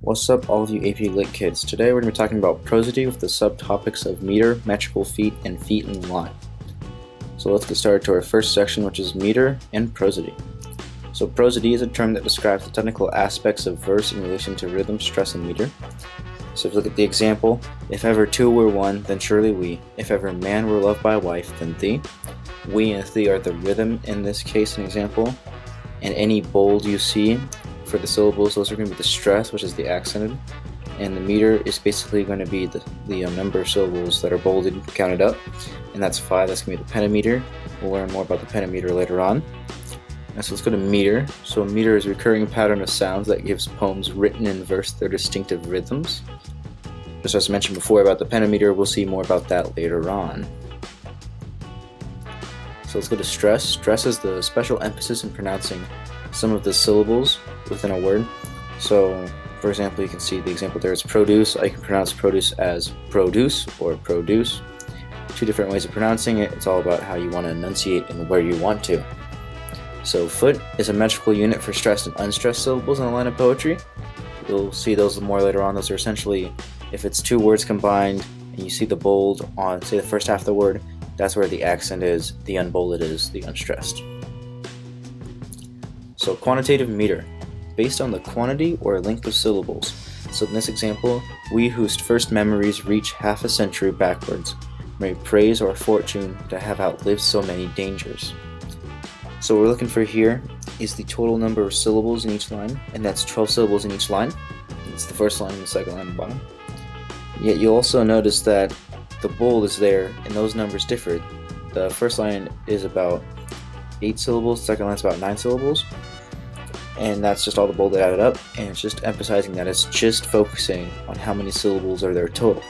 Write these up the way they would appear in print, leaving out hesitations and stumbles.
What's up, all of you AP Lit kids? Today we're going to be talking about prosody with the subtopics of meter, metrical feet, and feet in line. So let's get started to our first section, which is meter and prosody. So prosody is a term that describes the technical aspects of verse in relation to rhythm, stress, and meter. So if you look at the example, if ever two were one, then surely we. If ever man were loved by wife, then thee. We and thee are the rhythm in this case, an example. And any bold you see for the syllables, those are going to be the stress, which is the accented, and the meter is basically going to be the number of syllables that are bolded, counted up, and that's 5. That's going to be the pentameter. We'll learn more about the pentameter later on. And so let's go to meter. So meter is a recurring pattern of sounds that gives poems written in verse their distinctive rhythms. Just as I mentioned before about the pentameter, we'll see more about that later on. So let's go to stress. Stress is the special emphasis in pronouncing some of the syllables within a word. So, for example, you can see the example there is produce. I can pronounce produce as produce or produce. Two different ways of pronouncing it. It's all about how you want to enunciate and where you want to. So, foot is a metrical unit for stressed and unstressed syllables in a line of poetry. You'll see those more later on. Those are essentially, if it's two words combined and you see the bold on, say, the first half of the word, that's where the accent is, the unbolded is the unstressed. So quantitative meter, based on the quantity or length of syllables. So in this example, we whose first memories reach half a century backwards may praise our fortune to have outlived so many dangers. So what we're looking for here is the total number of syllables in each line, and that's 12 syllables in each line. It's the first line and the second line on the bottom. Yet you'll also notice that the bold is there, and those numbers differ. The first line is about 8 syllables, the second line is about 9 syllables. And that's just all the bold added up, and it's just emphasizing that it's just focusing on how many syllables are there total.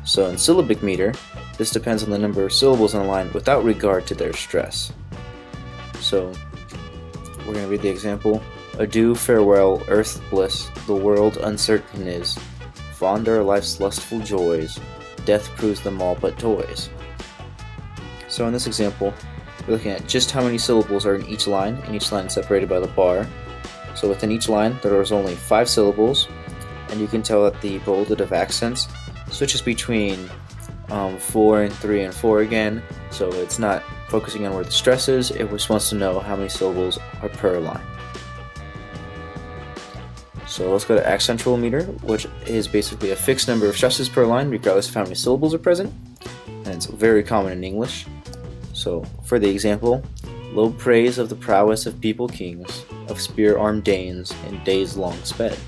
So in syllabic meter, this depends on the number of syllables in a line without regard to their stress. So we're going to read the example. Adieu, farewell, earth's bliss, the world uncertain is. Fond are life's lustful joys, death proves them all but toys. So in this example, we're looking at just how many syllables are in each line, and each line is separated by the bar. So within each line, there is only 5 syllables, and you can tell that the bolded of accents switches between 4 and 3 and 4 again, so it's not focusing on where the stress is, it just wants to know how many syllables are per line. So let's go to accentual meter, which is basically a fixed number of stresses per line, regardless of how many syllables are present, and it's very common in English. So, for the example, low praise of the prowess of people kings, of spear-armed Danes, in days long sped.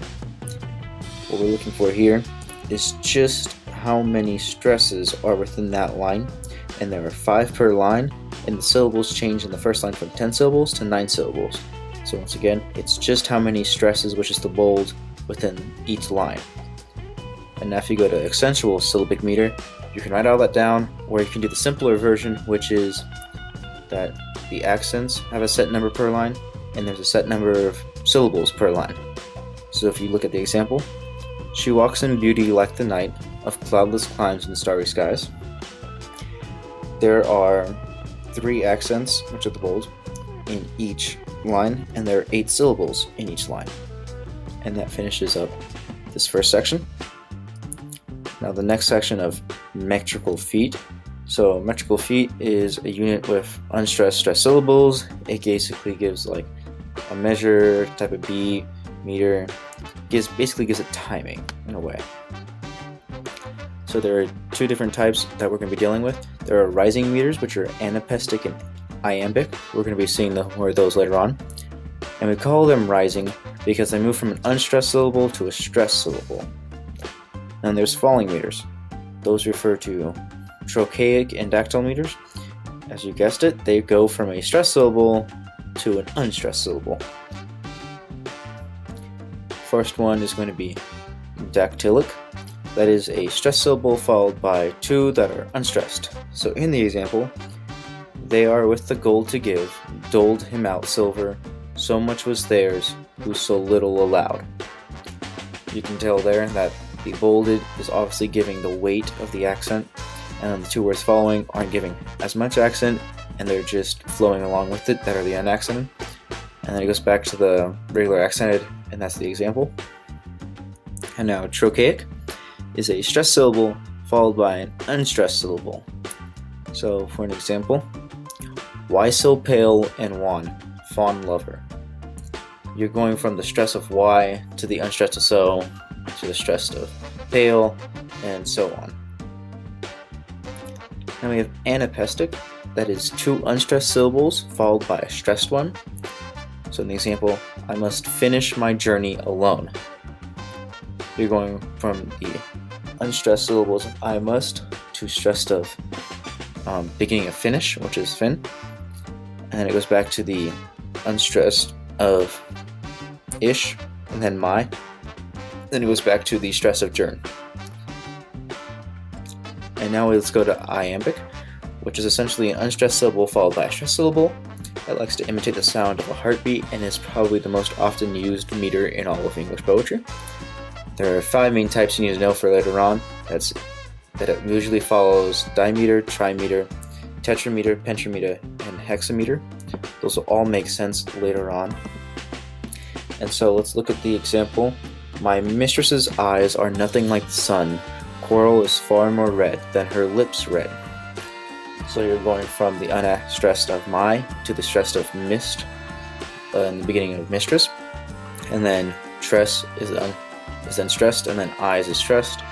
What we're looking for here is just how many stresses are within that line, and there are 5 per line, and the syllables change in the first line from 10 syllables to 9 syllables. So once again, it's just how many stresses, which is the bold, within each line. And now if you go to accentual syllabic meter, you can write all that down, or you can do the simpler version, which is that the accents have a set number per line, and there's a set number of syllables per line. So if you look at the example, she walks in beauty like the night of cloudless climes and starry skies. There are 3 accents, which are the bold, in each line, and there are 8 syllables in each line. And that finishes up this first section. Now the next section of metrical feet. So metrical feet is a unit with unstressed stressed syllables. It basically gives like a measure, type of beat, meter. Basically gives it timing in a way. So there are 2 different types that we're going to be dealing with. There are rising meters, which are anapestic and iambic. We're going to be seeing more of those later on. And we call them rising because they move from an unstressed syllable to a stressed syllable. And there's falling meters. Those refer to trochaic and dactyl meters. As you guessed it, they go from a stressed syllable to an unstressed syllable. First one is going to be dactylic. That is a stressed syllable followed by 2 that are unstressed. So in the example, they are with the gold to give, doled him out silver, so much was theirs, who so little allowed. You can tell there that the bolded is obviously giving the weight of the accent, and the 2 words following aren't giving as much accent, and they're just flowing along with it, that are the unaccented. And then it goes back to the regular accented, and that's the example. And now trochaic is a stressed syllable followed by an unstressed syllable. So for an example, why so pale and wan, fond lover? You're going from the stress of why to the unstressed of so to the stressed of pale and so on. Now we have anapestic, that is two unstressed syllables followed by a stressed one. So in the example, I must finish my journey alone. You're going from the unstressed syllables of I must to stressed of beginning of finish, which is fin, and it goes back to the unstressed of ish, and then my, then it goes back to the stress of journ. And now let's go to iambic, which is essentially an unstressed syllable followed by a stressed syllable that likes to imitate the sound of a heartbeat and is probably the most often used meter in all of English poetry. There are 5 main types you need to know for later on. That it usually follows dimeter, trimeter, tetrameter, pentameter, and hexameter. Those will all make sense later on. And so let's look at the example. My mistress's eyes are nothing like the sun. Coral is far more red than her lips red. So you're going from the unstressed of my to the stressed of mist in the beginning of mistress. And then tress is then stressed, and then eyes is stressed.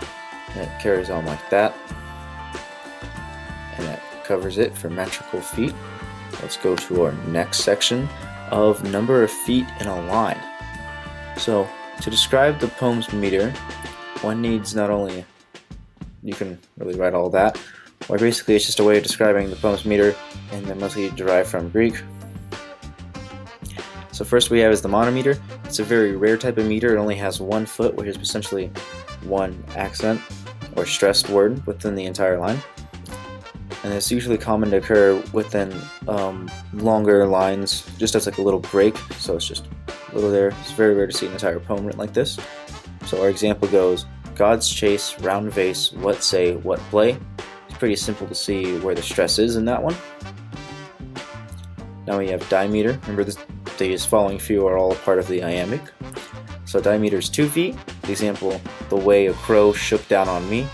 And it carries on like that. And that covers it for metrical feet. Let's go to our next section of number of feet in a line. So to describe the poem's meter, one needs not only, you can really write all that, or basically it's just a way of describing the poem's meter, and they're mostly derived from Greek. So first we have is the monometer. It's a very rare type of meter. It only has 1 foot, which is essentially one accent or stressed word within the entire line. And it's usually common to occur within longer lines, just as like a little break. So it's just a little there. It's very rare to see an entire poem written like this. So our example goes, God's chase, round vase, what say, what play. It's pretty simple to see where the stress is in that one. Now we have dimeter. Remember, these following few are all part of the iambic. So dimeter is 2 feet. The example, the way a crow shook down on me.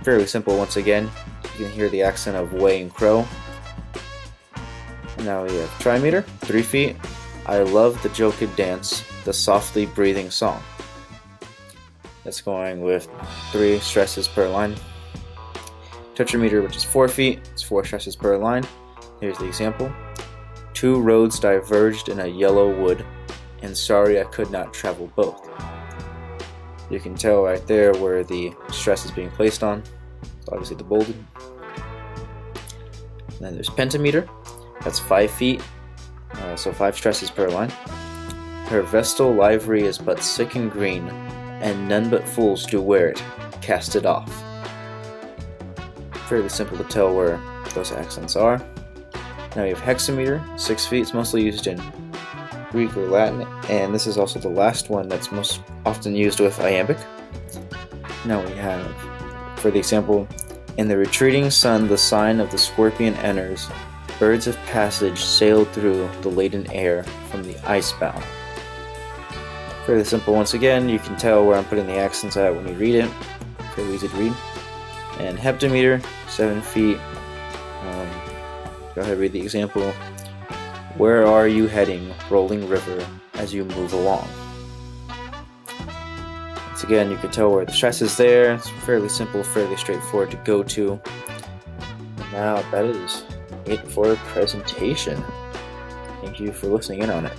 Fairly simple once again. You can hear the accent of way and crow. And now we have trimeter, 3 feet. I love the joked dance, the softly breathing song. That's going with 3 stresses per line. Tetrameter, which is 4 feet, it's 4 stresses per line. Here's the example. 2 roads diverged in a yellow wood, and sorry I could not travel both. You can tell right there where the stress is being placed on. It's obviously the bolded. And then there's pentameter. That's 5 feet, so 5 stresses per line. Her vestal livery is but sick and green, and none but fools do wear it. Cast it off. Fairly simple to tell where those accents are. Now we have hexameter, 6 feet. It's mostly used in Greek or Latin, and this is also the last one that's most often used with iambic. Now we have, for the example, in the retreating sun the sign of the scorpion enters, birds of passage sail through the laden air from the icebound. Fairly simple once again, you can tell where I'm putting the accents at when you read it. Fairly easy to read. And heptameter, 7 feet. Go ahead and read the example. Where are you heading, rolling river, as you move along? Once again, you can tell where the stress is there. It's fairly simple, fairly straightforward to go to. And now that is it for a presentation. Thank you for listening in on it.